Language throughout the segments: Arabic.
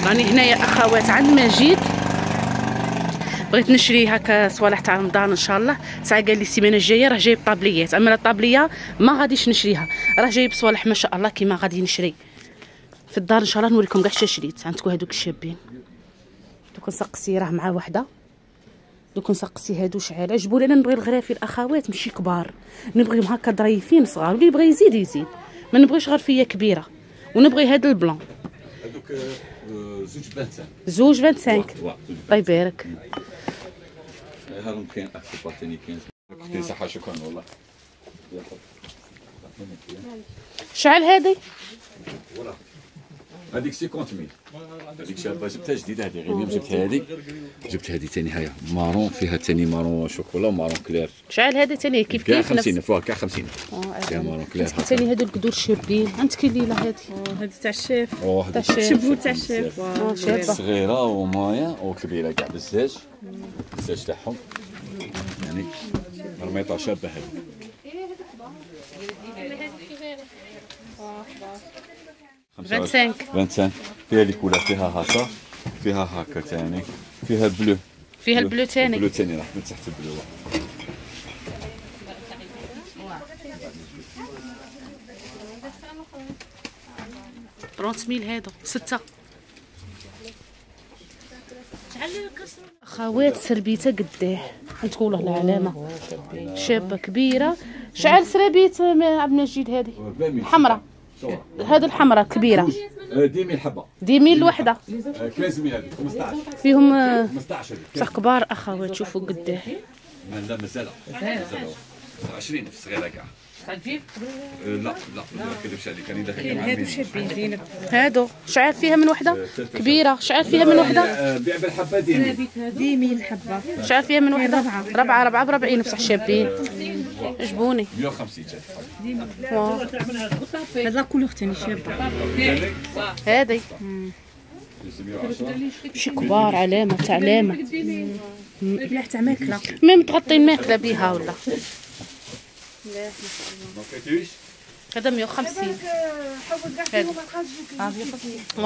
راني هنايا اخوات عند مجيد، بغيت نشري هكا صوالح تاع رمضان ان شاء الله. ساعه قال لي السيمانه الجايه راه جايب طابليات، اما الطابليه ما غاديش نشريها، راه جايب صوالح ما شاء الله كيما غادي نشري في الدار ان شاء الله. نوريكم كاع شريت. عندكم هذوك الشابين، دوك نسقسي راه مع وحده، دوك نسقسي هادو شعال عجبوني. انا نبغي الغرافي الاخوات ماشي كبار، نبغيهم هكا ظريفين صغار، واللي يبغي يزيد يزيد، ما نبغيش غرفيه كبيره. ونبغي هاد البلون هذوك زوج 25. زوج 25. الله يبارك. هاهم كاين اكثر ثاني كاين. يعطيك الصحة شكرا والله. شحال هادي؟ هذيك 50000. هذيك شابه جبتها جديده، هذه غير اليوم جبت هذه. جبت هذه ثاني هاهي مارون، فيها ثاني مارون شوكولا ومارون كلير. شحال هذا ثاني كيف كاع كيف 50 فوق كاع 50. فيها مارون كلير. ثاني هادو القدور شابين. عندك الليله هذه. هذه تاع الشيف. تاع الشيف. شبو تاع الشيف. شابه صغيره ومايه وكبيره كاع بالزاج. الزاج تاعهم يعني رميطه شابه هذه. 25 فيها لي كولار، فيها هكا، فيها هكا ثاني، فيها البلو، فيها البلو ثاني. البلو ثاني راه من تحت البلو. 30000 هادو 6. اخوات سربيته قداه عندكم والله العلامه شابه كبيره. شعال سربيت عبد المجيد هذه حمراء، هذه الحمراء كبيره 10000 حبه، 10000 الوحده. 15 هذه 15 فيهم 15 بصح كبار اخوات. شوفوا قداه. لا مازال 20 في الصغيره كاع. تجيب؟ لا ما نكذبش عليك، انا داخل مع هادو شابين زينب. هادو شعال فيها من وحده كبيره. شعال فيها من وحده. بيع بالحبه ديالي 10000 حبه. شعال فيها من وحده ربعه ب40 بصح شابين عجبوني. 150 هاد لا كولور ثاني شابه. هذه شي كبار علامه تاع علامه. بلا تاع ماكله. ميم تغطي الماكله بها ولا. هذا 150. هذا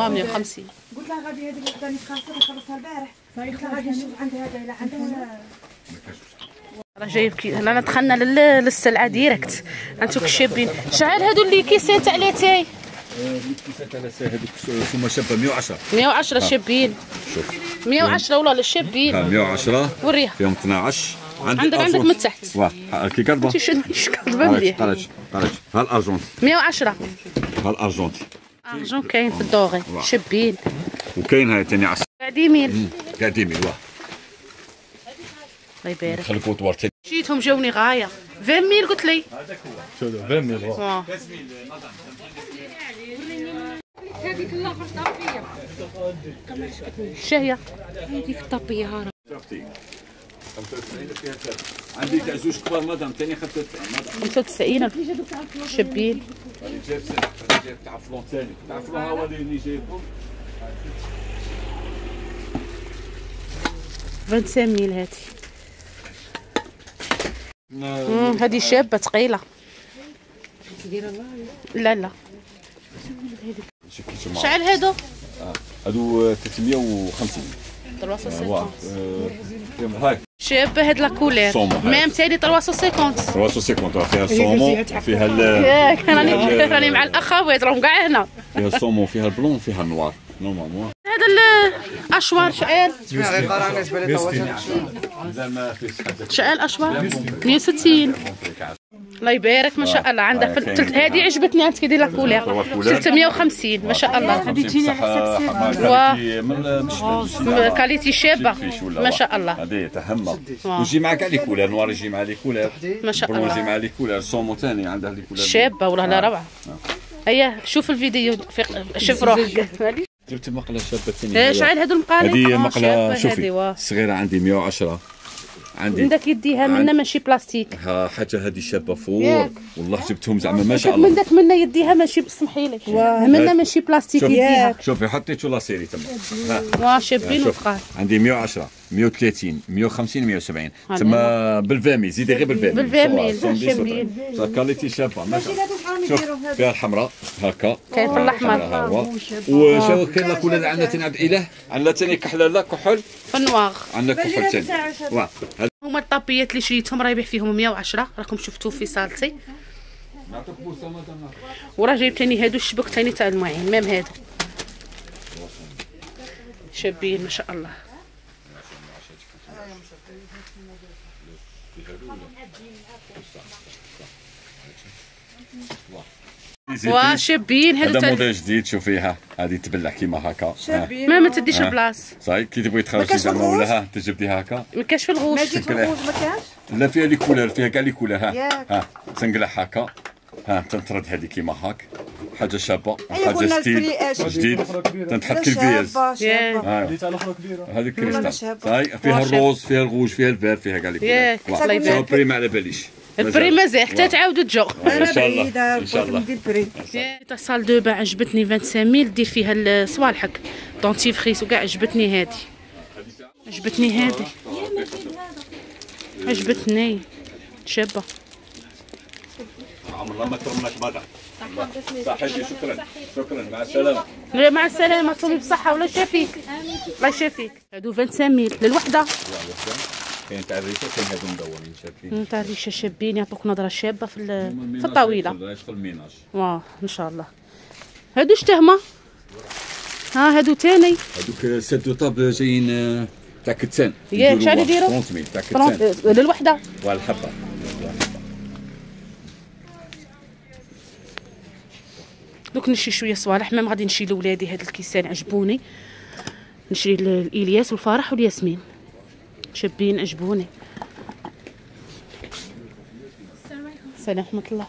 150. قلت لها غادي هذه اللي قدامي تخاصها خلصها البارح، قلت لها غادي نشوف عندها هذا الا عندها. راه جايب انا دخلنا للسلعه ديريكت. انتوك الشابين شحال هادو اللي كيسات على تاي؟ كيسات على تاي هذوك هما شابه 110. 110 شابين. شوف 110 والله للشابين. 110 وريها فيهم 12. عندك من تحت. واه كي كتبان انت شنو كتبان مليح. قريت ها الارجونت 110. ها الارجونت ارجون كاين في الدوغي شابين. وكاين هاي ثاني 10 قاعدين كاع 10000 واه. الله يبارك. خلي الكوطوار ثاني جيتهم جاوني غايه 20000 قلت لي. هذاك هو 20000 واه. هذيك الاخر طافيه. شهيه هذيك الطابيه ها 95 فيها ثلاثة. عندي تاع زوج كبار مدام ثاني 95000 شابين. هذه جايب تاع فلون ثاني تاع فلون هو اللي جايبهم 25000 هذه. هذه شابه ثقيله. لا شحال هادو؟ هادو 350. 350. هاي شابه هاد لا كولير ميم ثاني 350. 350 فيها الصومون فيها ياك راني مع الاخوات راهم كاع هنا. فيها الصومون فيها البلون فيها النوار نورمالمون. هذا الاشوار شحال؟ شحال اشوار؟ 160. الله يبارك ما شاء الله. عندها هذه عجبتني. عندك ديال لا كولير 350 ما شاء الله. هذه تجيني على حساب كاليتي شابه ما شاء الله. هذه تهمه ويجي مع كاع لي كولير نوار يجي مع لي كولير ما شاء بلون يجي الله. مع لي كولير صومو ثاني عندها لي كولير شابه والله لا روعه. هيا شوف الفيديو شوف روحك. جبت مقله شابه ثاني. شحال هادو المقالي؟ هذه مقله شوفي صغيره عندي 110. عندي من داك يديها منا ماشي بلاستيك. ها حاجه هذه شابه فوق والله جبتهم زعما ما شاء الله. من داك منا يديها ماشي سمحي لي منا ماشي بلاستيك يديها. شوفي حطيتو لا سيري تما. واه شابين وثقال. عندي 110 130 150 170 تما بالفامي زيدي غير بالفامي بالفامي شابين كاليتي شابه شوف فيها الحمراء هكا كاين في الاحمر وشو كاين لا كولر عندنا ثاني عبد الاله عندنا ثاني كحلاله كحل في النواغ عندنا كحل ثاني هما الطابيات اللي شريتهم راه يبيع فيهم 110 راكم شفتوه في صالتي وراه جايب ثاني هادو الشبك ثاني تاع المعين ميم هادو شابين ما شاء الله وشابين هذا موديل جديد شوفيها هذه تبلع كيما هكا ما تديش البلاص صاي كي تبغي تخرجي زعما ولا تجبدي هكا ما كاش في الغوش ما كاش لا فيها لي كولور فيها كاع لي كولور ها تنقلع هكا ها تنطرد هذه كيما هاك حاجه شابه حاجه ستيل جديد تنحط كيفياز اللي تاع الاخرى كبيره هذيك كريستال صاي فيها الروز فيها الغوج فيها الفير فيها كاع لي كولور سوا بري ما على باليش البري مازال حتى تعاودوا تجو ان شاء الله ان شاء الله تاع صال دو با عجبتني 25000 دير فيها صوالحك دونتيفريس وكاع عجبتني هذه عجبتني شابه عمر الله ما كرمناك بعدا صحيتي شكرا مع السلامه مع السلامه تصومي بصحه ولا شافيك الله يشافيك هادو 25000 للوحده كاين تاع الريشه كاين هادو مدورين شابين تاع الريشه شابين يعطوك نظره شابه في الطاوله يدخل الميناج واه ان شاء الله هادو شتهما ها هادو تاني هادوك سيت دو طاب جايين تاع كتان شحال يديروا 30000 تاع كتان للوحده والحبه دوك نشري شويه صوالح مام غادي نشري لولادي هاد الكيسان عجبوني نشري الالياس والفرح والياسمين شابين عجبوني السلام ورحمه الله